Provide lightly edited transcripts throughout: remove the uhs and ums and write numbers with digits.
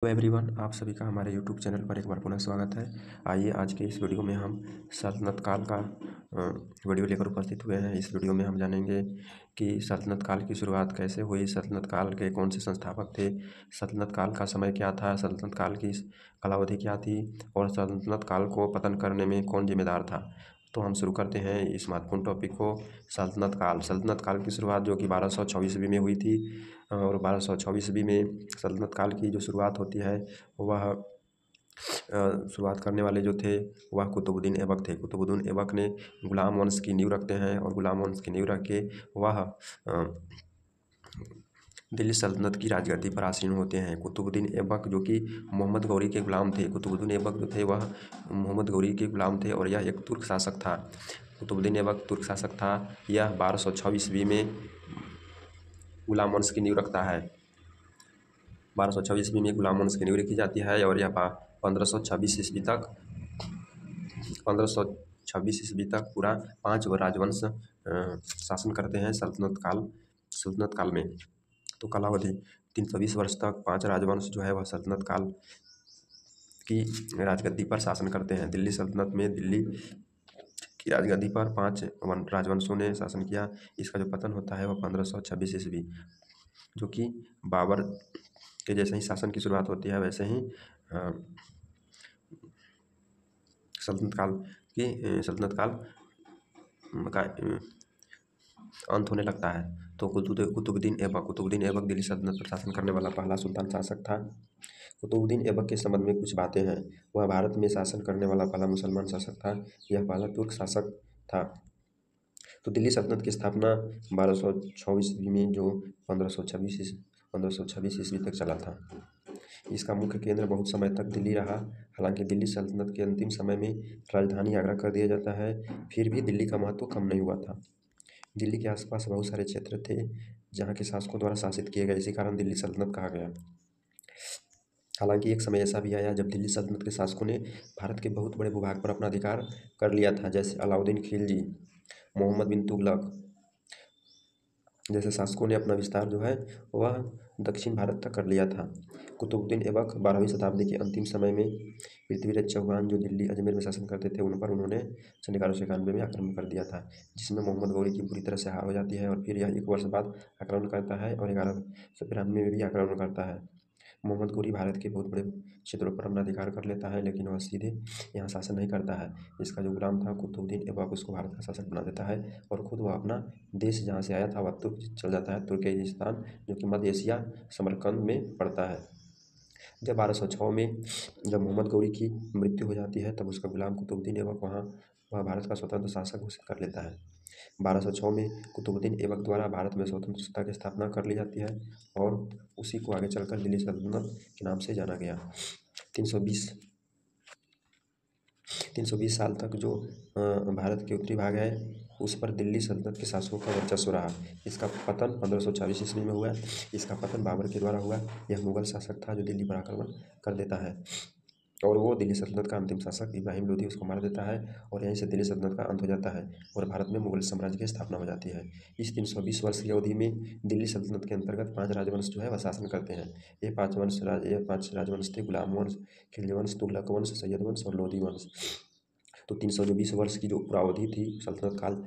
Hello everyone, आप सभी का हमारे यूट्यूब चैनल पर एक बार पुनः स्वागत है। आइए आज के इस वीडियो में हम सल्तनत काल का वीडियो लेकर उपस्थित हुए हैं। इस वीडियो में हम जानेंगे कि सल्तनत काल की शुरुआत कैसे हुई, सल्तनत काल के कौन से संस्थापक थे, सल्तनत काल का समय क्या था, सल्तनत काल की कालावधि क्या थी और सल्तनत काल को पतन करने में कौन जिम्मेदार था। तो हम शुरू करते हैं इस महत्वपूर्ण टॉपिक को। सल्तनत काल की शुरुआत जो कि 1224 ईस्वी में हुई थी और 1224 ईस्वी में सल्तनत काल की जो शुरुआत होती है वह शुरुआत करने वाले जो थे वह कुतुबुद्दीन ऐबक थे। कुतुबुद्दीन ऐबक ने गुलाम वंश की नींव रखते हैं और गुलाम वंश की नींव रख के वह दिल्ली सल्तनत की राजगद्दी पर आसीन होते हैं। कुतुबुद्दीन ऐबक जो कि मोहम्मद गौरी के गुलाम थे, कुतुबुद्दीन ऐबक जो थे वह मोहम्मद गौरी के गुलाम थे और यह एक तुर्क शासक था। कुतुबुद्दीन ऐबक तुर्क शासक था। यह 1224 ईस्वी में गुलाम वंश की नींव रखता है। 1226 ईस्वी में गुलाम वंश की नींव रखी जाती है और यह 1526 ईस्वी तक 1526 ईस्वी तक पूरा 5 राजवंश शासन करते हैं सल्तनत काल में। तो कालावधि 320 वर्ष तक 5 राजवंश जो है वह सल्तनत काल की राजगद्दी पर शासन करते हैं। दिल्ली सल्तनत में दिल्ली की राजगद्दी पर 5 राजवंशों ने शासन किया। इसका जो पतन होता है वह 1526 ईस्वी, जो कि बाबर के जैसे ही शासन की शुरुआत होती है वैसे ही सल्तनत काल का अंत होने लगता है। तो कुतुबुद्दीन ऐबक दिल्ली सल्तनत पर शासन करने वाला पहला सुल्तान शासक था। कुतुबुद्दीन ऐबक के संबंध में कुछ बातें हैं। वह भारत में शासन करने वाला पहला मुसलमान शासक था। यह पहला तुर्क शासक था। तो दिल्ली सल्तनत की स्थापना 1224 ईस्वी में जो 1526 ईस्वी तक चला था। इसका मुख्य केंद्र बहुत समय तक दिल्ली रहा। हालांकि दिल्ली सल्तनत के अंतिम समय में राजधानी आगरा कर दिया जाता है, फिर भी दिल्ली का महत्व कम नहीं हुआ था। दिल्ली के आसपास बहुत सारे क्षेत्र थे जहाँ के शासकों द्वारा शासित किए गए, इसी कारण दिल्ली सल्तनत कहा गया। हालांकि एक समय ऐसा भी आया जब दिल्ली सल्तनत के शासकों ने भारत के बहुत बड़े भूभाग पर अपना अधिकार कर लिया था, जैसे अलाउद्दीन खिलजी, मोहम्मद बिन तुगलक जैसे शासकों ने अपना विस्तार जो है वह दक्षिण भारत तक कर लिया था। कुतुबुद्दीन ऐबक 12वीं शताब्दी के अंतिम समय में पृथ्वीराज चौहान जो दिल्ली अजमेर में शासन करते थे उन पर उन्होंने सन 1191 में आक्रमण कर दिया था, जिसमें मोहम्मद गौरी की बुरी तरह से हार हो जाती है और फिर यह 1 वर्ष बाद आक्रमण करता है और 1193 में भी आक्रमण करता है। मोहम्मद गौरी भारत के बहुत बड़े क्षेत्रों पर अपना अधिकार कर लेता है, लेकिन वह सीधे यहाँ शासन नहीं करता है। इसका जो गुलाम था कुतुबुद्दीन ऐबक उसको भारत का शासक बना देता है और खुद वह अपना देश जहाँ से आया था वह तुर्क चल जाता है, तुर्किस्तान, जो कि मध्य एशिया समरकंद में पड़ता है। जब 1206 में जब मोहम्मद गौरी की मृत्यु हो जाती है तब उसका गुलाम कुतुबुद्दीन ऐबक वह भारत का स्वतंत्र शासक घोषित कर लेता है। 1206 में कुतुबुद्दीन ऐबक द्वारा भारत में स्वतंत्रता की स्थापना कर ली जाती है और उसी को आगे चलकर दिल्ली सल्तनत के नाम से जाना गया। 320 साल तक जो भारत के उत्तरी भाग है उस पर दिल्ली सल्तनत के शासकों का वर्चस्व रहा। इसका पतन 1540 ईस्वी में हुआ। इसका पतन बाबर के द्वारा हुआ। यह मुगल शासक था जो दिल्ली पर आक्रमण कर देता है और वो दिल्ली सल्तनत का अंतिम शासक इब्राहिम लोदी उसको मार देता है और यहीं से दिल्ली सल्तनत का अंत हो जाता है और भारत में मुगल साम्राज्य की स्थापना हो जाती है। इस 320 वर्ष की अवधि में दिल्ली सल्तनत के अंतर्गत 5 राजवंश जो है वह शासन करते हैं। ये 5 राजवंश थे: गुलाम वंश, खिलजी वंश, तुगलक वंश, सैयद वंश और लोदी वंश। तो 320 वर्ष की जो पूरा अवधि थी सल्तनत काल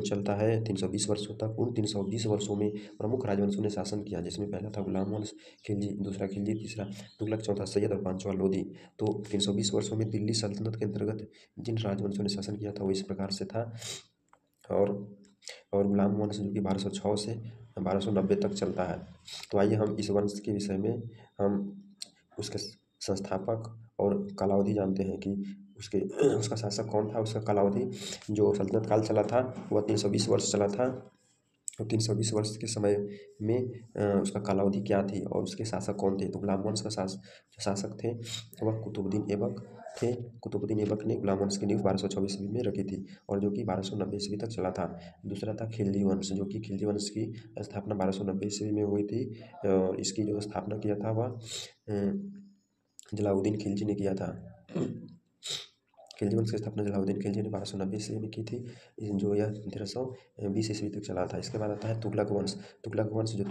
चलता है 320 वर्षों तक। उन 320 वर्षों में प्रमुख राजवंशों ने शासन किया, जिसमें पहला था गुलाम वंश, खिलजी, दूसरा खिलजी, तीसरा तुगलक, चौथा सैयद और पाँचवा लोदी। तो 320 वर्षों में दिल्ली सल्तनत के अंतर्गत जिन राजवंशों ने शासन किया था वो इस प्रकार से था। और गुलाम वंश जो कि 1206 से 1290 तक चलता है। तो आइए हम इस वंश के विषय में हम उसके संस्थापक और कालावधि जानते हैं कि उसका शासक कौन था। उसका कालावधि जो सल्तनत काल चला था वह 320 वर्ष चला था। तो 320 वर्ष के समय में उसका कालावधि क्या थी और उसके शासक कौन थे। तो गुलाम वंश का जो शासक थे वह कुतुबुद्दीन ऐबक थे। कुतुबुद्दीन ऐबक ने गुलाम वंश की नींव 1224 ईस्वी में रखी थी और जो कि 1290 ईस्वी तक चला था। दूसरा था खिलजी वंश, जो कि खिलजी वंश की स्थापना 1290 ईस्वी में हुई थी और इसकी जो स्थापना किया था वह जलालुद्दीन खिलजी ने किया था। खिलजी वंश की स्थापना जलालुद्दीन खिलजी ने 1290 ईस्वी में की थी, जो यह 1320 ईस्वी तक चला था। इसके बाद आता है तुगलक वंश। तुगलक वंश जो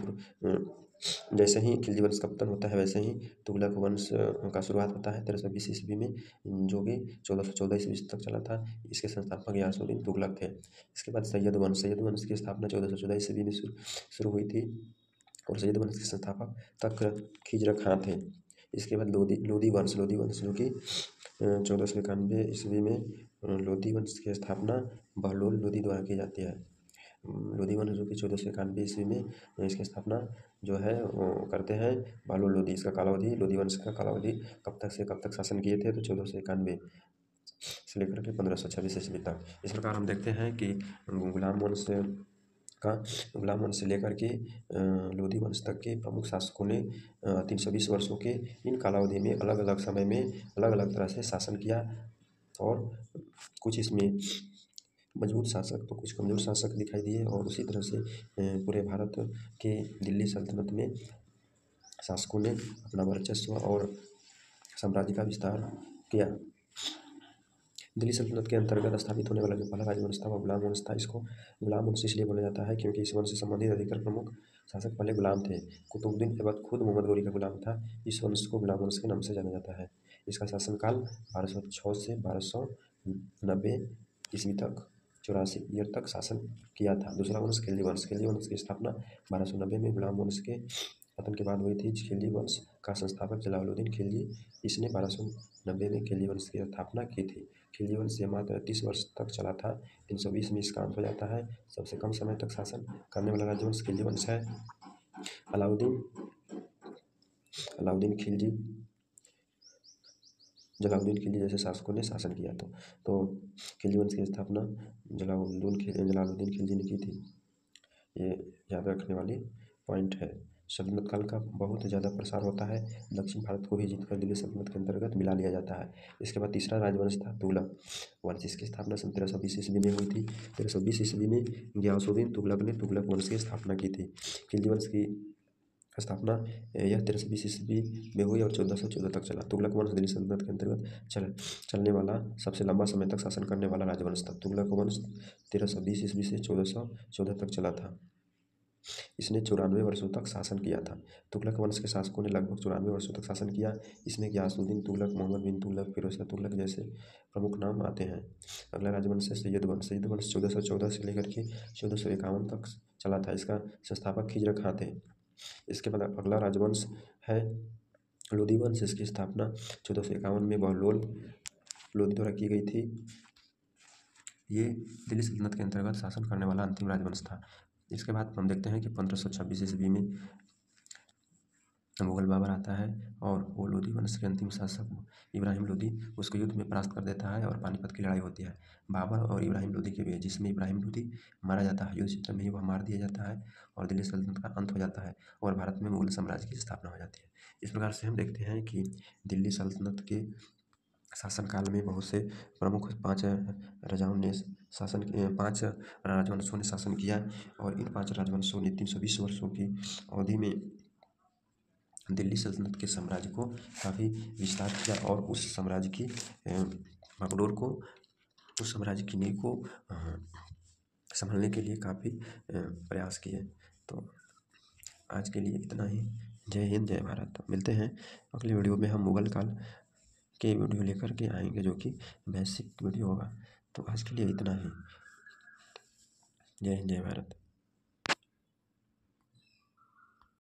जैसे ही खिलजी वंश का पतन होता है वैसे ही तुगलक वंश का शुरुआत होता है 1320 ईस्वी में, जो कि 1414 ईस्वी तक चला था। इसके संस्थापक गियासुद्दीन तुगलक थे। इसके बाद सैयद वंश की स्थापना 1414 ईस्वी में शुरू हुई थी और सैयद वंश के संस्थापक तख्त खिजर खां थे। इसके बाद लोधी वंश जो कि 1491 ईस्वी में लोधी वंश की स्थापना बहलोल लोधी द्वारा की जाती है। लोधी वंश जो कि 1491 ईस्वी में इसकी स्थापना जो है वो करते हैं बहलोल लोधी। इसका कालावधि लोधी वंश का कालावधि कब तक से कब तक शासन किए थे, तो 1491 से लेकर के 1526 ईस्वी तक। इस प्रकार हम देखते हैं कि गुलाम वंश से लेकर के लोधी वंश तक के प्रमुख शासकों ने 320 वर्षों के इन कालावधि में अलग अलग समय में अलग अलग तरह से शासन किया और कुछ इसमें मजबूत शासक तो कुछ कमज़ोर शासक दिखाई दिए। और उसी तरह से पूरे भारत के दिल्ली सल्तनत में शासकों ने अपना वर्चस्व और साम्राज्य का विस्तार किया। दिल्ली सल्तनत के अंतर्गत स्थापित होने वाला जो पहला राजवंश था वह गुलाम वंश था। इसको गुलाम वंश इसलिए बोला जाता है क्योंकि इस वंश से संबंधित अधिकतर प्रमुख शासक पहले गुलाम थे। कुतुबुद्दीन ऐबक खुद मोहम्मद गौरी का गुलाम था। इस वंश को गुलाम वंश के नाम से जाना जाता है। इसका शासनकाल 1206 से 1290 ईस्वी तक 84 ईयर तक शासन किया था। दूसरा वंश खिलजी वंश की स्थापना 1290 में गुलाम वंश के पतन के बाद हुई थी। खिलजी वंश का संस्थापक जलालुद्दीन खिलजी, इसने 1290 में खिलजी वंश की स्थापना की थी। खिलजी वंश ये मात्र 30 वर्ष तक चला था। 320 में इसका अंत हो जाता है। सबसे कम समय तक शासन करने वाला राजवंश खिलजी वंश है। अलाउद्दीन खिलजी जलालुद्दीन खिलजी जैसे शासकों ने शासन किया तो खिलजी वंश की स्थापना जलालुद्दीन खिलजी ने की थी। ये याद रखने वाली पॉइंट है। सल्तनत काल का बहुत ज़्यादा प्रसार होता है। दक्षिण भारत को भी जीतकर दिल्ली सल्तनत के अंतर्गत मिला लिया जाता है। इसके बाद तीसरा राजवंश था तुगलक वंश। इसकी स्थापना सन 1320 ईस्वी में हुई थी। 1320 ईस्वी में गियासुद्दीन तुगलक ने तुगलक वंश की स्थापना की थी। खिलजी वंश की स्थापना यह 1320 ईस्वी में हुई और 1414 तक चला। तुगलक वंश दिल्ली सल्तनत के अंतर्गत चलने वाला सबसे लंबा समय तक शासन करने वाला राजवंश था। तुगलक वंश 1320 ईस्वी से 1414 तक चला था। इसने 94 वर्षों तक शासन किया था। तुगलक वंश के शासकों ने लगभग 94 वर्षों तक शासन किया। इसमें गियासुद्दीन तुगलक, मोहम्मद बिन तुगलक, फिरोज शाह तुगलक जैसे प्रमुख नाम आते हैं। अगला राजवंश है सैयद वंश। सैयद वंश 1414 से लेकर के 1451 तक चला था। इसका संस्थापक खिजर खां थे। इसके बाद अगला राजवंश है लोधी वंश। इसकी स्थापना 1451 में बहलोल लोधी द्वारा की गई थी। ये दिल्ली सल्तनत के अंतर्गत शासन करने वाला अंतिम राजवंश था। इसके बाद हम देखते हैं कि 1526 ईस्वी में मुगल बाबर आता है और वो लोधी वंश के अंतिम शासक इब्राहिम लोधी उसको युद्ध में परास्त कर देता है और पानीपत की लड़ाई होती है बाबर और इब्राहिम लोधी के बीच, जिसमें इब्राहिम लोधी मारा जाता है। युद्ध क्षेत्र में ही वह मार दिया जाता है और दिल्ली सल्तनत का अंत हो जाता है और भारत में मुगल साम्राज्य की स्थापना हो जाती है। इस प्रकार से हम देखते हैं कि दिल्ली सल्तनत के शासनकाल में बहुत से प्रमुख 5 राजवंशों ने शासन किया और इन 5 राजवंशों ने 320 वर्षों की अवधि में दिल्ली सल्तनत के साम्राज्य को काफ़ी विस्तार किया और उस साम्राज्य की बागडोर को, उस साम्राज्य की नींव को संभालने के लिए काफ़ी प्रयास किए। तो आज के लिए इतना ही। जय हिंद, जय भारत। मिलते हैं अगले वीडियो में। हम मुगल काल के वीडियो लेकर के आएंगे जो कि बेसिक वीडियो होगा। तो आज के लिए इतना ही। जय हिंद, जय भारत।